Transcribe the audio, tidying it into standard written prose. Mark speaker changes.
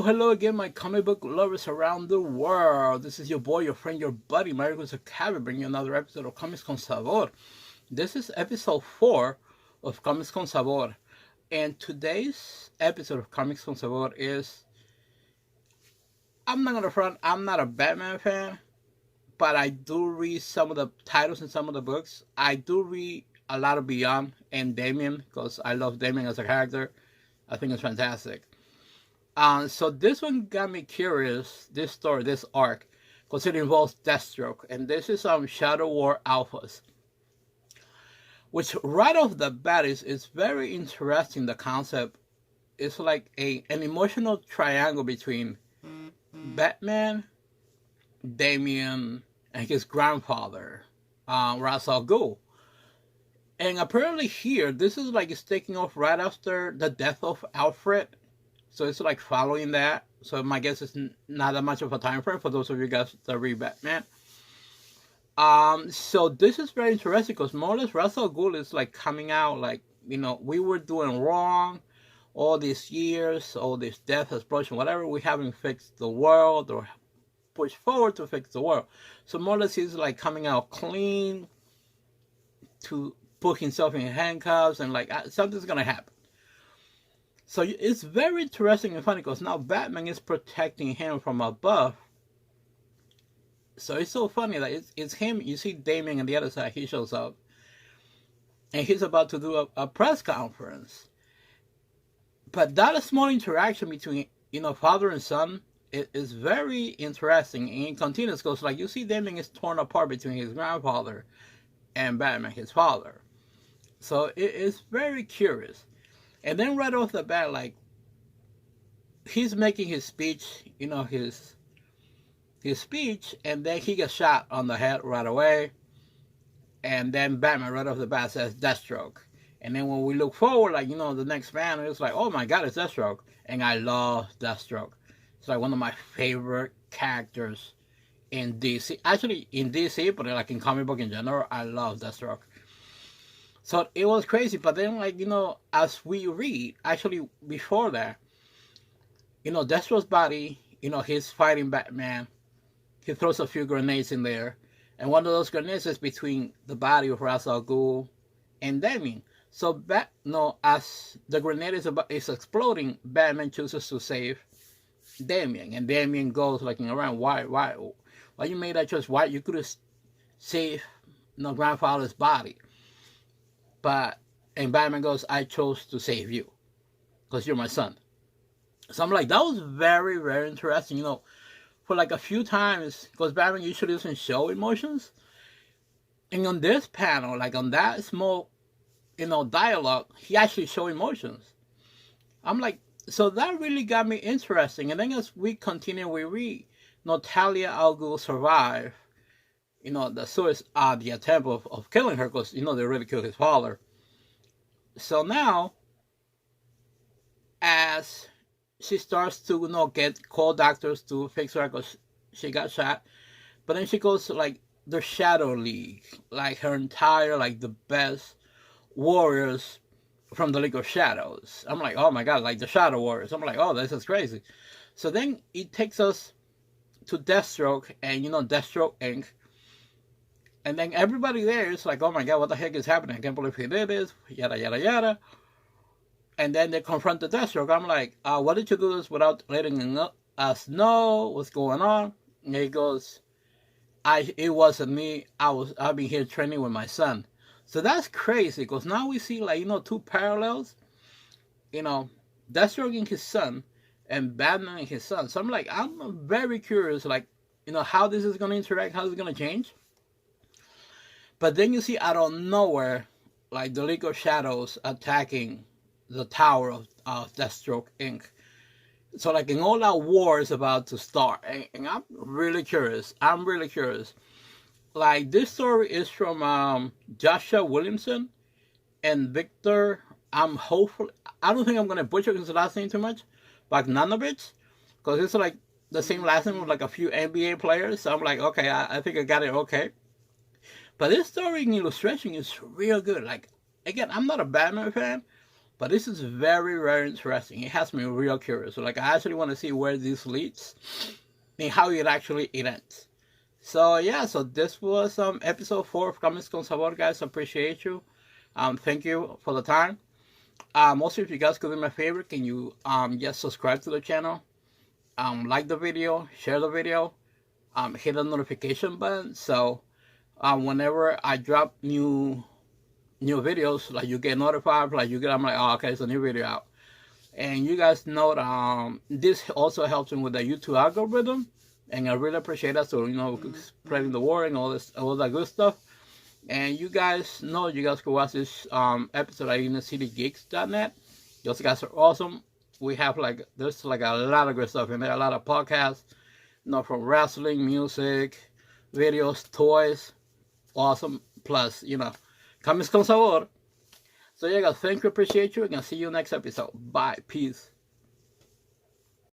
Speaker 1: Hello again, my comic book lovers around the world. This is your boy, your friend, your buddy, Mario Cabin, bringing you another episode of Comics Con Sabor. This is episode 4 of Comics Con Sabor. And today's episode of Comics Con Sabor is, I'm not gonna front, I'm not a Batman fan, but I do read some of the titles in some of the books. I do read a lot of Beyond and Damian, because I love Damian as a character. I think it's fantastic. So this one got me curious, this story, this arc, because it involves Deathstroke. And this is Shadow War Alphas. Which right off the bat is very interesting, the concept. It's like an emotional triangle between Batman, Damian, and his grandfather, Ra's al Ghul. And apparently here, this is like it's taking off right after the death of Alfred. So it's like following that. So my guess is not that much of a time frame for those of you guys that read Batman. So this is very interesting because more or less Ra's al Ghul is like coming out like, we were doing wrong all these years, all this death, explosion, whatever. We haven't fixed the world or pushed forward to fix the world. So more or less he's like coming out clean to put himself in handcuffs and like something's going to happen. So it's very interesting and funny because now Batman is protecting him from above. So it's so funny that it's him. You see Damian on the other side. He shows up. And he's about to do a press conference. But that small interaction between, father and son is very interesting. And it continues because like you see Damian is torn apart between his grandfather and Batman, his father. So it is very curious. And then right off the bat, like, he's making his speech, his speech, and then he gets shot on the head right away. And then Batman right off the bat says Deathstroke. And then when we look forward, like, the next panel, it's like, oh my God, it's Deathstroke. And I love Deathstroke. It's like one of my favorite characters in DC. Actually, in DC, but like in comic book in general, I love Deathstroke. So it was crazy, but then, like, as we read, actually, before that, Destro's body, he's fighting Batman. He throws a few grenades in there. And one of those grenades is between the body of Ra's al Ghul and Damian. So, as the grenade is exploding, Batman chooses to save Damian. And Damian goes, like, around, why you made that choice? Why? You could have saved, grandfather's body. And Batman goes, I chose to save you because you're my son. So I'm like, that was very, very interesting. For like a few times, because Batman usually doesn't show emotions. And on this panel, like on that small, dialogue, he actually showed emotions. I'm like, so that really got me interesting. And then as we continue, we read, Talia al Ghul survived. The attempt of killing her because, they really killed his father. So now, as she starts to, call doctors to fix her because she got shot, but then she goes to, like, the Shadow League, like her entire, like, the best warriors from the League of Shadows. I'm like, oh my God, like the Shadow Warriors. I'm like, oh, this is crazy. So then it takes us to Deathstroke and, Deathstroke Inc., and then everybody there is like, oh my God, what the heck is happening? I can't believe he did this, yada, yada, yada. And then they confront the Deathstroke. I'm like, what did you do this without letting us know what's going on? And he goes, it wasn't me. I've been here training with my son. So that's crazy because now we see, like, two parallels. Deathstroke and his son and Batman and his son. So I'm like, I'm very curious, like, how this is going to interact, how this is going to change. But then you see out of nowhere, like the League of Shadows attacking the tower of Deathstroke Inc. So like in all that war is about to start. And I'm really curious. Like this story is from Joshua Williamson and Victor. I'm hopeful. I don't think I'm going to butcher his last name too much. Bogdanovich. Because it's like the same last name with like a few NBA players. So I'm like, okay, I think I got it okay. But this story in illustration is real good. Like, again, I'm not a Batman fan, But this is very, very interesting. It has me real curious. So, like, I actually want to see where this leads and how it actually ends. So yeah, so this was episode 4 of Comics Con Sabor, guys. Appreciate you. Thank you for the time. Also, if you guys could do me a favor, can you just subscribe to the channel, like the video, share the video, hit the notification button, so whenever I drop new videos, like you get notified, like you get, I'm like, oh, okay, it's a new video out. And you guys know this also helps me with the YouTube algorithm, and I really appreciate that. So, you know, spreading the word and all that good stuff. And you guys know you guys can watch this episode at innercitygeeks.net. Those guys are awesome. We have there's a lot of good stuff in there, a lot of podcasts, you know, from wrestling, music, videos, toys, awesome. Plus, you know, Comics Con Sabor. So yeah, guys, thank you, appreciate you, and I'll see you next episode. Bye, peace.